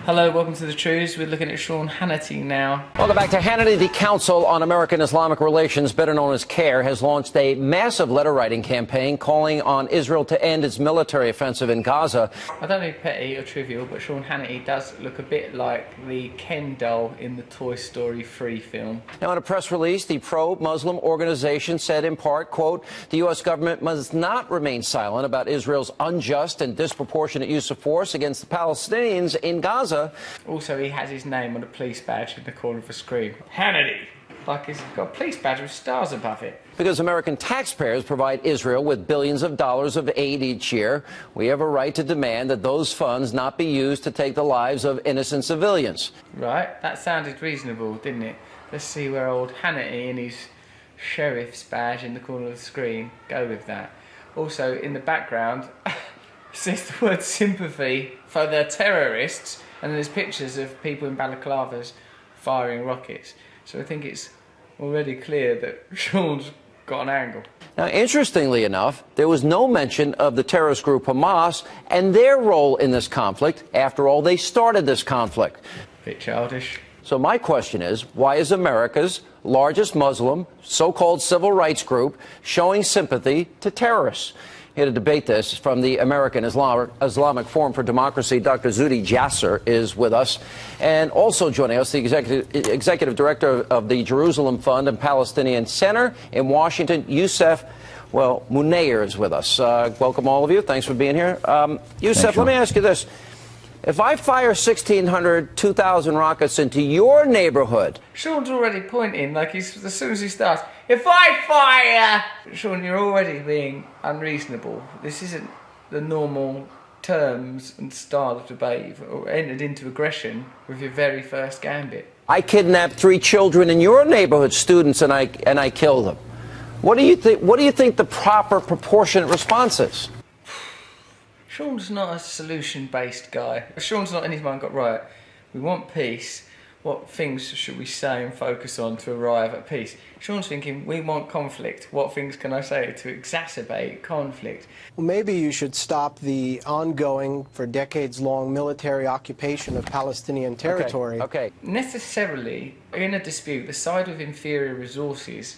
Hello, welcome to The Truths. We're looking at Sean Hannity now. Welcome back to Hannity. The Council on American-Islamic Relations, better known as CAIR, has launched a massive letter-writing campaign calling on Israel to end its military offensive in Gaza. I don't know if petty or trivial, but Sean Hannity does look a bit like the Ken doll in the Toy Story 3 film. Now, in a press release, the pro-Muslim organization said in part, quote, the U.S. government must not remain silent about Israel's unjust and disproportionate use of force against the Palestinians in Gaza. Also, he has his name on a police badge in the corner of the screen. Hannity! Like he's got a police badge with stars above it. Because American taxpayers provide Israel with billions of dollars of aid each year, we have a right to demand that those funds not be used to take the lives of innocent civilians. Right, that sounded reasonable, didn't it? Let's see where old Hannity in his sheriff's badge in the corner of the screen go with that. Also, in the background, says the word sympathy for the terrorists, and there's pictures of people in balaclavas firing rockets. So I think it's already clear that Sean's got an angle. Now, interestingly enough, there was no mention of the terrorist group Hamas and their role in this conflict. After all, they started this conflict. Bit childish. So my question is, why is America's largest Muslim, so-called civil rights group showing sympathy to terrorists? Here to debate this from the American Islamic Forum for Democracy, Dr. Zuhdi Jasser is with us. And also joining us, the executive director of the Jerusalem Fund and Palestinian Center in Washington, Youssef, Munayyer is with us. Welcome all of you. Thanks for being here. Youssef, let me ask you this. If I fire 1,600, 2,000 rockets into your neighborhood... Sean's already pointing, like as soon as he starts, if I fire... Sean, you're already being unreasonable. This isn't the normal terms and style of debate. You've entered into aggression with your very first gambit. I kidnapped 3 children in your neighborhood, students, and I killed them. What do you think the proper proportionate response is? Sean's not a solution-based guy. Sean's not in his mind got right. We want peace. What things should we say and focus on to arrive at peace? Sean's thinking, we want conflict. What things can I say to exacerbate conflict? Well, maybe you should stop the ongoing, for decades-long military occupation of Palestinian territory. Okay. Necessarily, in a dispute, the side with inferior resources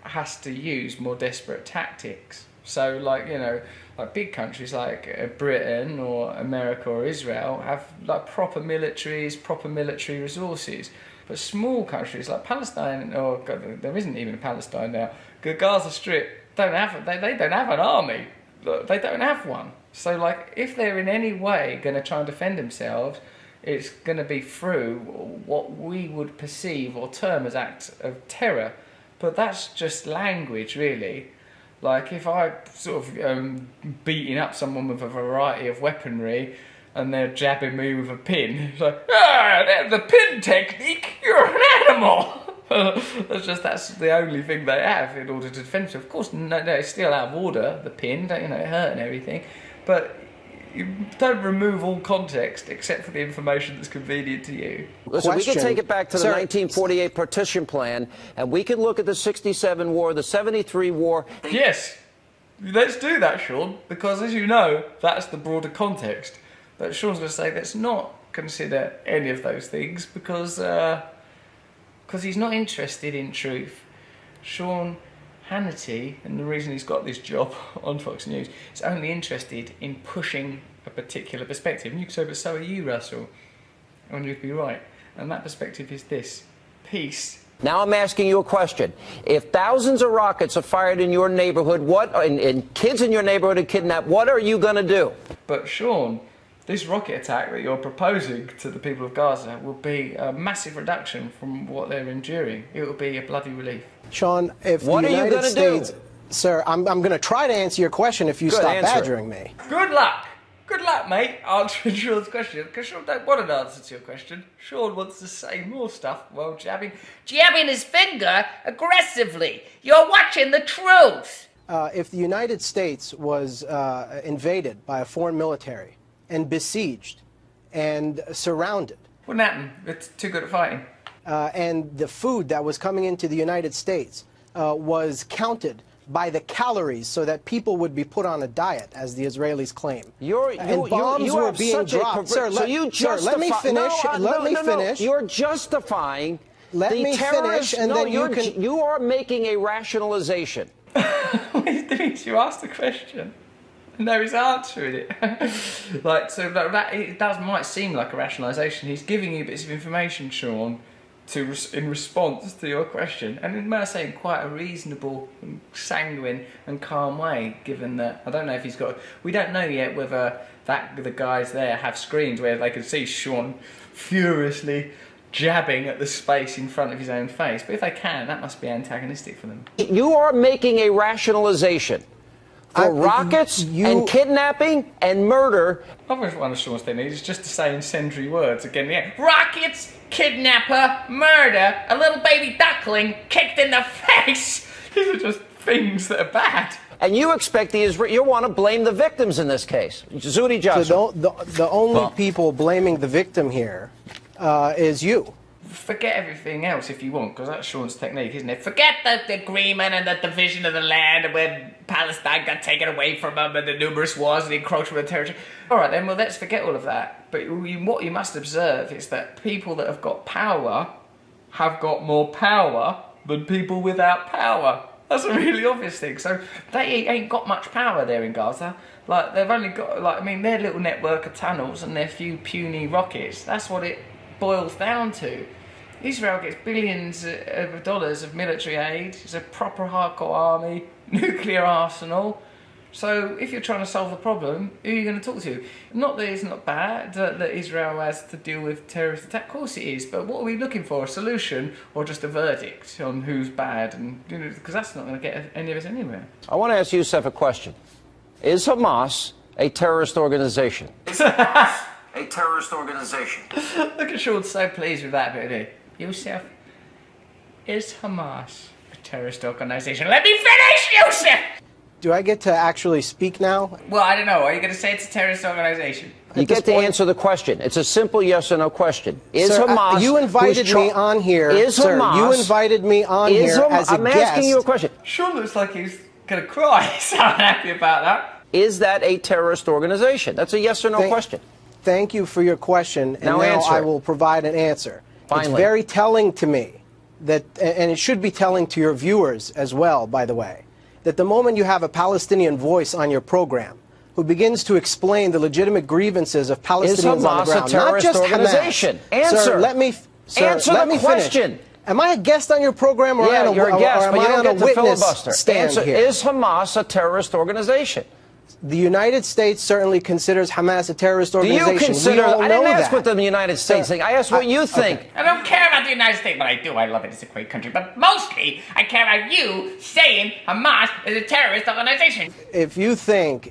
has to use more desperate tactics. So, like, you know, like big countries like Britain or America or Israel have like proper militaries, proper military resources. But small countries like Palestine, or there isn't even a Palestine now, the Gaza Strip don't have they don't have an army. They don't have one. So, like, if they're in any way going to try and defend themselves, it's going to be through what we would perceive or term as acts of terror. But that's just language, really. Like, if I sort of beating up someone with a variety of weaponry and they're jabbing me with a pin, it's like, the pin technique, you're an animal! that's the only thing they have in order to defend themselves. Of course, no, it's still out of order, the pin, you know, it hurt and everything, but you don't remove all context except for the information that's convenient to you. Listen, we can take it back to the 1948 partition plan, and we can look at the 67 war, the 73 war. Yes, let's do that, Sean, because as you know, that's the broader context. But Sean's going to say let's not consider any of those things because he's not interested in truth. Sean Hannity, and the reason he's got this job on Fox News, is only interested in pushing a particular perspective. And you could say, but so are you, Russell. And you'd be right. And that perspective is this: peace. Now I'm asking you a question. If thousands of rockets are fired in your neighborhood, and kids in your neighborhood are kidnapped, what are you going to do? But Sean, this rocket attack that you're proposing to the people of Gaza will be a massive reduction from what they're enduring. It will be a bloody relief. Sean, if the United States... Sir, I'm going to try to answer your question if you stop badgering me. Good luck. Good luck, mate, answering Sean's question. Because Sean don't want an answer to your question. Sean wants to say more stuff while jabbing his finger aggressively. You're watching The Truth. If the United States was invaded by a foreign military and besieged and surrounded... Wouldn't happen. It's too good at fighting. And the food that was coming into the United States was counted by the calories so that people would be put on a diet, as the Israelis claim. And bombs were being dropped. Sir, let me finish. Let me finish. You're justifying Let me finish, and then you are making a rationalization. You asked the question. No, he's answering it. That might seem like a rationalisation. He's giving you bits of information, Sean, in response to your question, and in saying quite a reasonable, sanguine, and calm way. Given that I don't know if he's got. We don't know yet whether the guys there have screens where they can see Sean furiously jabbing at the space in front of his own face. But if they can, that must be antagonistic for them. You are making a rationalization for rockets and kidnapping and murder. Obviously, one of Sean's things is just to say incendiary words again. Yeah, rockets, kidnapper, murder, a little baby duckling kicked in the face. These are just things that are bad. And you expect you want to blame the victims in this case. Zudi Johnson. So the only people blaming the victim here is you. Forget everything else if you want, because that's Sean's technique, isn't it? Forget the agreement and the division of the land when Palestine got taken away from them and the numerous wars and the encroachment of territory. All right, then, well, let's forget all of that. But what you must observe is that people that have got power have got more power than people without power. That's a really obvious thing. So they ain't got much power there in Gaza. Like, they've only got, their little network of tunnels and their few puny rockets. That's what it boils down to. Israel gets billions of dollars of military aid. It's a proper hardcore army, nuclear arsenal. So if you're trying to solve the problem, who are you going to talk to? Not that it's not bad that Israel has to deal with terrorist attack. Of course it is. But what are we looking for? A solution or just a verdict on who's bad? And because that's not going to get any of us anywhere. I want to ask Youssef a question. Is Hamas a terrorist organization? A terrorist organization. Look at Sean, so pleased with that bit, isn't he? Youssef, is Hamas a terrorist organization? Let me finish, Youssef! Do I get to actually speak now? Well, I don't know. Are you going to say it's a terrorist organization? You get to answer the question. It's a simple yes or no question. Is Hamas... you invited me on here, Hamas, you invited me on here as a guest. I'm asking you a question. Sean looks like he's going to cry. So I'm happy about that. Is that a terrorist organization? That's a yes or no question. Thank you for your question, and now I will provide an answer. Finally. It's very telling to me that, and it should be telling to your viewers as well, by the way, that the moment you have a Palestinian voice on your program who begins to explain the legitimate grievances of Palestinians on the ground, not just organization. Hamas. Answer. Sir, let me question. Finish. Am I a guest on your program, or am I on a witness stand here? Is Hamas a terrorist organization? The United States certainly considers Hamas a terrorist organization. Do you consider? I didn't ask what the United States think. I asked what you think. Okay. I don't care about the United States, but I do. I love it. It's a great country. But mostly, I care about you saying Hamas is a terrorist organization. If you think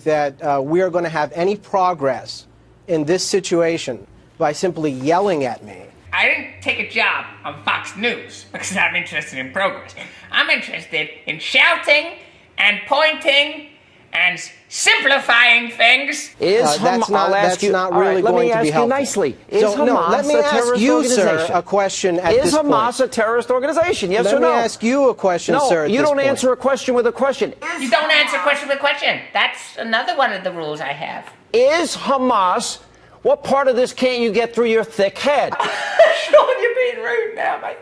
that we are going to have any progress in this situation by simply yelling at me. I didn't take a job on Fox News because I'm interested in progress. I'm interested in shouting and pointing and simplifying things. That's not really going to be helpful. Nicely. Is Hamas let me ask you, sir, a question at this point. Is Hamas a terrorist organization? Yes or no? Let me ask you a question, sir. No, you don't answer a question with a question. You don't answer a question with a question. That's another one of the rules I have. Is Hamas... What part of this can't you get through your thick head? Sean, you're being rude now, mate.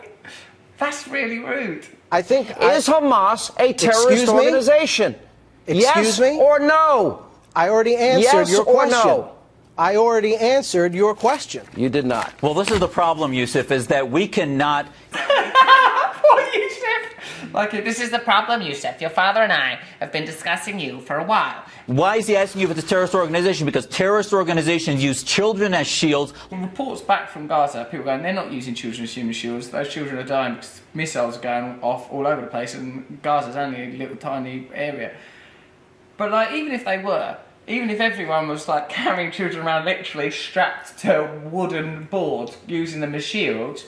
That's really rude. I think... Is Hamas a terrorist organization? Excuse me? Yes or no? I already answered your question. Yes or no? I already answered your question. You did not. Well, this is the problem, Youssef, is that we cannot... Poor Youssef. Okay, this is the problem, Youssef. Your father and I have been discussing you for a while. Why is he asking you if it's a terrorist organization? Because terrorist organizations use children as shields. Reports back from Gaza, people going, they're not using children as human shields. Those children are dying because missiles are going off all over the place, and Gaza's only a little tiny area. But like, even if they were, even if everyone was like carrying children around literally strapped to a wooden board using them as shields,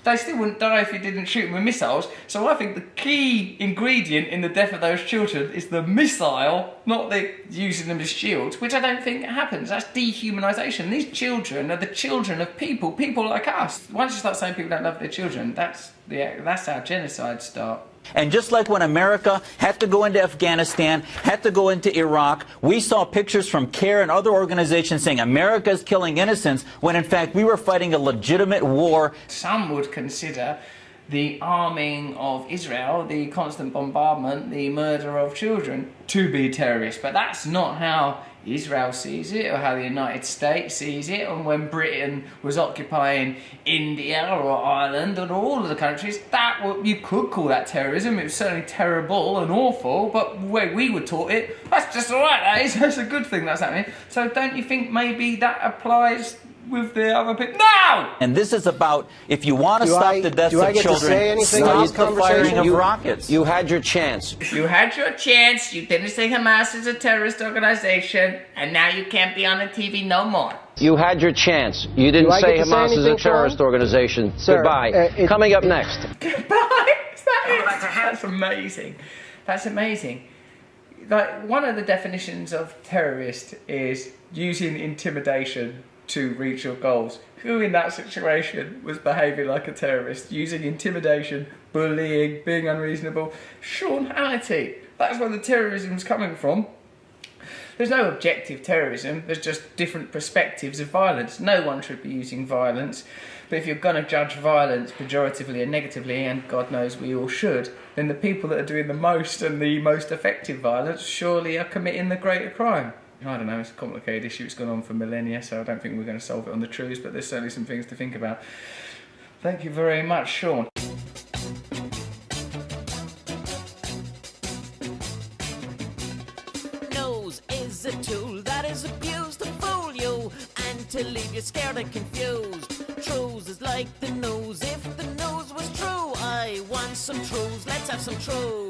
they still wouldn't die if you didn't shoot them with missiles. So I think the key ingredient in the death of those children is the missile, not the using them as shields, which I don't think happens. That's dehumanisation. These children are the children of people like us. Once you start saying people don't love their children, that's how genocides start. And just like when America had to go into Afghanistan, had to go into Iraq, we saw pictures from CARE and other organizations saying America is killing innocents, when in fact we were fighting a legitimate war. Some would consider the arming of Israel, the constant bombardment, the murder of children, to be terrorist. But that's not how Israel sees it, or how the United States sees it. And when Britain was occupying India or Ireland or all of the countries, you could call that terrorism. It was certainly terrible and awful, but the way we were taught it, that's just alright, that's a good thing that's happening. So don't you think maybe that applies with the other people? No! And this is about, if you want to stop the deaths of children, stop the firing of rockets. You had your chance. You had your chance. You didn't say Hamas is a terrorist organization, and now you can't be on the TV no more. You had your chance. You didn't say Hamas is a terrorist organization. Sir, goodbye. Coming up next. Goodbye. Is that it? That's amazing. That's amazing. Like, one of the definitions of terrorist is using intimidation to reach your goals. Who in that situation was behaving like a terrorist, using intimidation, bullying, being unreasonable? Sean Hannity. That's where the terrorism's coming from. There's no objective terrorism, there's just different perspectives of violence. No one should be using violence, but if you're going to judge violence pejoratively and negatively, and God knows we all should, then the people that are doing the most and the most effective violence surely are committing the greater crime. I don't know, it's a complicated issue, it's gone on for millennia, so I don't think we're going to solve it on the truths, but there's certainly some things to think about. Thank you very much, Sean. Nose is a tool that is abused to fool you and to leave you scared and confused. Truths is like the nose, if the nose was true, I want some truths, let's have some truths.